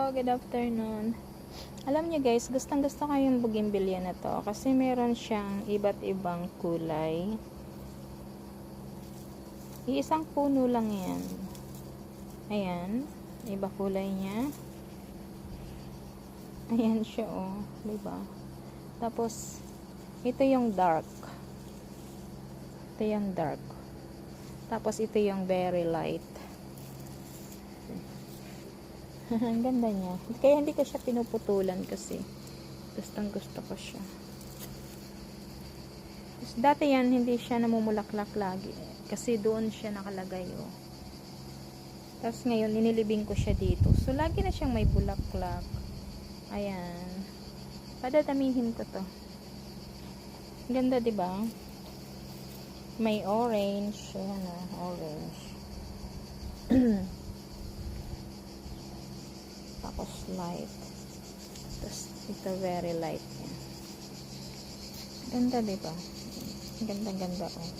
good afternoon. Alam niyo guys, gustong-gusto ko yung bougainvillea na to kasi meron siyang iba't ibang kulay. Iisang puno lang yan. Ayan, iba kulay niya. Ayan siya oh, diba? Tapos, ito yung dark. Ito yung dark. Tapos, ito yung very light. Ang ganda niya. Kaya hindi ko siya pinuputulan kasi gustong gusto ko siya. Tapos, dati yan, hindi siya namumulaklak lagi. Kasi doon siya nakalagay oh. Tapos ngayon, inilibing ko siya dito. So, lagi na siyang may bulaklak. Ayan. Padadamihin ko to. Ganda, diba? May orange. Ayan oh, orange. Tapos light. Tapos ito very light. Yan. Ganda, diba? Ganda-ganda oh.